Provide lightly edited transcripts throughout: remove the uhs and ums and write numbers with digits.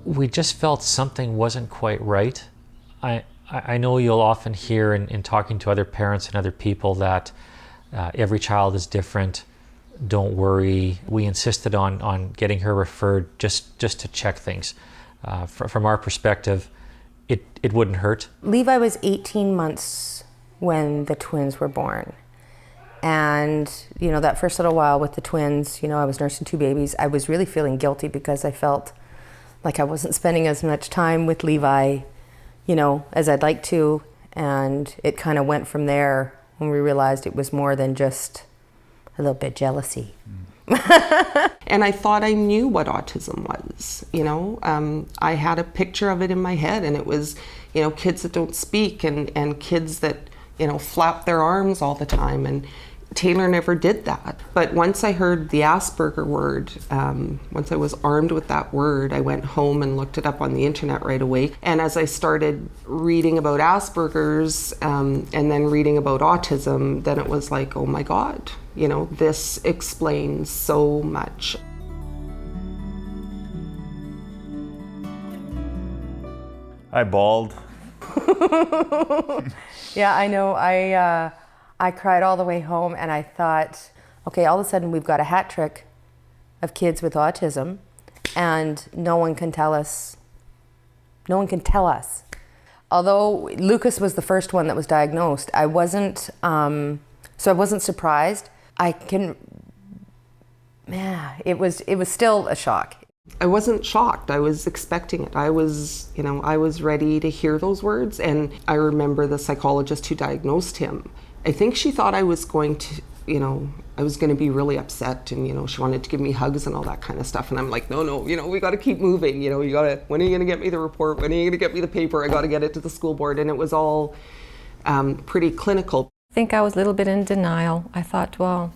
We just felt something wasn't quite right. I know you'll often hear in talking to other parents and other people that every child is different. Don't worry. We insisted on getting her referred just to check things. From our perspective, it wouldn't hurt. Levi was 18 months when the twins were born. And, that first little while with the twins, I was nursing two babies. I was really feeling guilty because I felt like I wasn't spending as much time with Levi, as I'd like to. And it kind of went from there when we realized it was more than just a little bit jealousy. And I thought I knew what autism was, I had a picture of it in my head, and it was, kids that don't speak and kids that, flap their arms all the time. And Taylor never did that. But once I heard the Asperger word, once I was armed with that word, I went home and looked it up on the internet right away. And as I started reading about Asperger's and then reading about autism, then it was like, oh my God, this explains so much. I bawled. Yeah, I know. I cried all the way home, and I thought, okay, all of a sudden we've got a hat trick of kids with autism, and no one can tell us. Although Lucas was the first one that was diagnosed, I wasn't surprised. It was still a shock. I wasn't shocked. I was expecting it. I was ready to hear those words. And I remember the psychologist who diagnosed him. I think she thought I was going to, I was going to be really upset, and, she wanted to give me hugs and all that kind of stuff. And I'm like, no, we got to keep moving. When are you going to get me the report? When are you going to get me the paper? I got to get it to the school board. And it was all pretty clinical. I think I was a little bit in denial. I thought, well,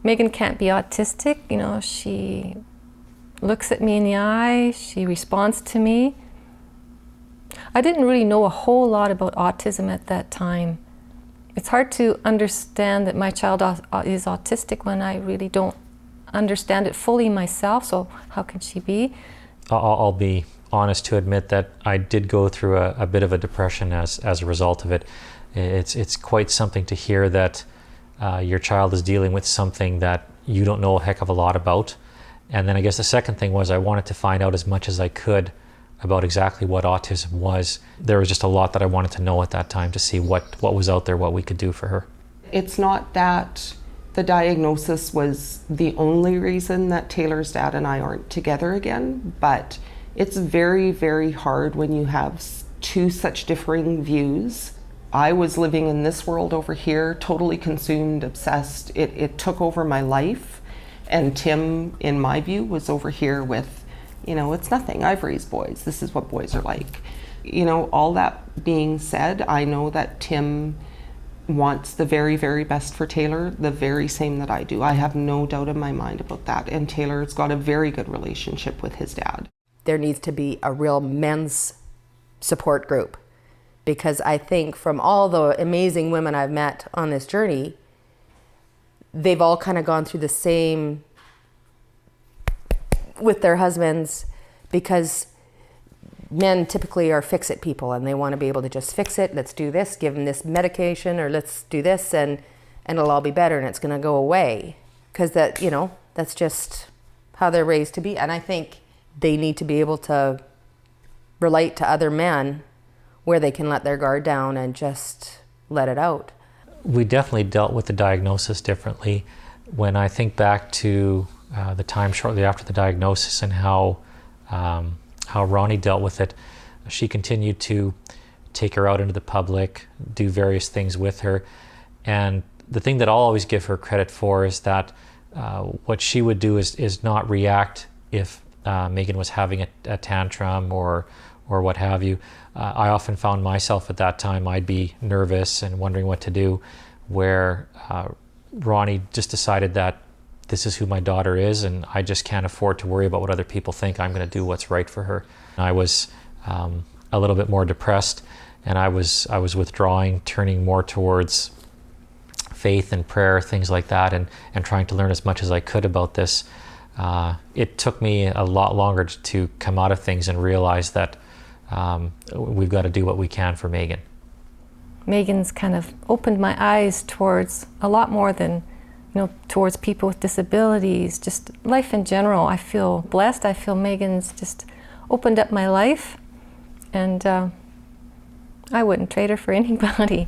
Megan can't be autistic. She looks at me in the eye, she responds to me. I didn't really know a whole lot about autism at that time. It's hard to understand that my child is autistic when I really don't understand it fully myself, so how can she be? I'll be honest to admit that I did go through a bit of a depression as a result of it. It's quite something to hear that your child is dealing with something that you don't know a heck of a lot about. And then I guess the second thing was I wanted to find out as much as I could about exactly what autism was. There was just a lot that I wanted to know at that time to see what was out there, what we could do for her. It's not that the diagnosis was the only reason that Taylor's dad and I aren't together again, but it's very, very hard when you have two such differing views. I was living in this world over here, totally consumed, obsessed. It took over my life. And Tim, in my view, was over here with, it's nothing. I've raised boys. This is what boys are like. All that being said, I know that Tim wants the very, very best for Taylor, the very same that I do. I have no doubt in my mind about that. And Taylor's got a very good relationship with his dad. There needs to be a real men's support group, because I think from all the amazing women I've met on this journey, they've all kind of gone through the same with their husbands, because men typically are fix-it people and they want to be able to just fix it. Let's do this, give them this medication, or let's do this and it'll all be better and it's going to go away. Because that's just how they're raised to be. And I think they need to be able to relate to other men where they can let their guard down and just let it out. We definitely dealt with the diagnosis differently. When I think back to the time shortly after the diagnosis and how Ronnie dealt with it, she continued to take her out into the public, do various things with her. And the thing that I'll always give her credit for is that what she would do is not react if Megan was having a tantrum or what have you. I often found myself at that time, I'd be nervous and wondering what to do, where Ronnie just decided that this is who my daughter is and I just can't afford to worry about what other people think. I'm going to do what's right for her. I was a little bit more depressed, and I was withdrawing, turning more towards faith and prayer, things like that, and trying to learn as much as I could about this. it took me a lot longer to come out of things and realize that we've got to do what we can for Megan. Megan's kind of opened my eyes towards a lot more than, towards people with disabilities, just life in general. I feel blessed. I feel Megan's just opened up my life, and I wouldn't trade her for anybody.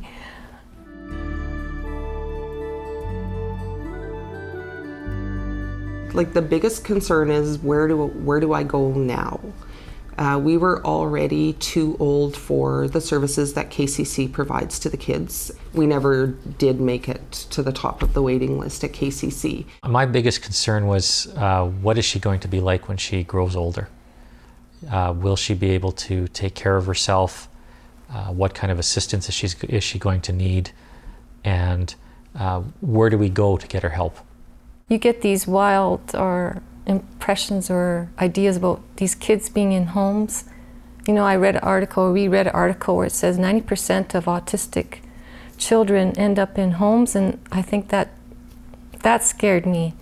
Like, the biggest concern is where do I go now? We were already too old for the services that KCC provides to the kids. We never did make it to the top of the waiting list at KCC. My biggest concern was what is she going to be like when she grows older? Will she be able to take care of herself? What kind of assistance is she going to need? And where do we go to get her help? You get these wild or impressions or ideas about these kids being in homes. I reread an article where it says 90% of autistic children end up in homes, and I think that scared me.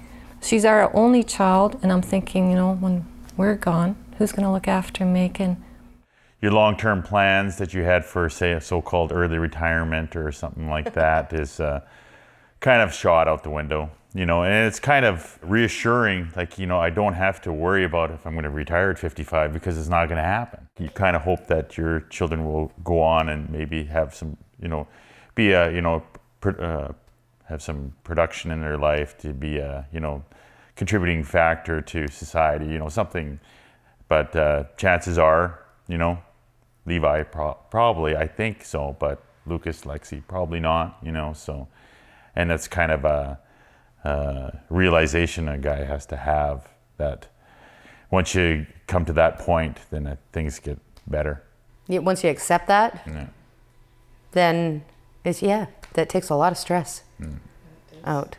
She's our only child, and I'm thinking, when we're gone, who's going to look after Megan? Your long-term plans that you had for, say, a so-called early retirement or something like that is kind of shot out the window. And it's kind of reassuring, like, I don't have to worry about if I'm going to retire at 55 because it's not going to happen. You kind of hope that your children will go on and maybe have some, be a, have some production in their life, to be a, contributing factor to society, something. But chances are, Levi probably, I think so, but Lucas, Lexi, probably not, so. And that's kind of a realization a guy has to have, that once you come to that point, then things get better. Once you accept that, then that takes a lot of stress out.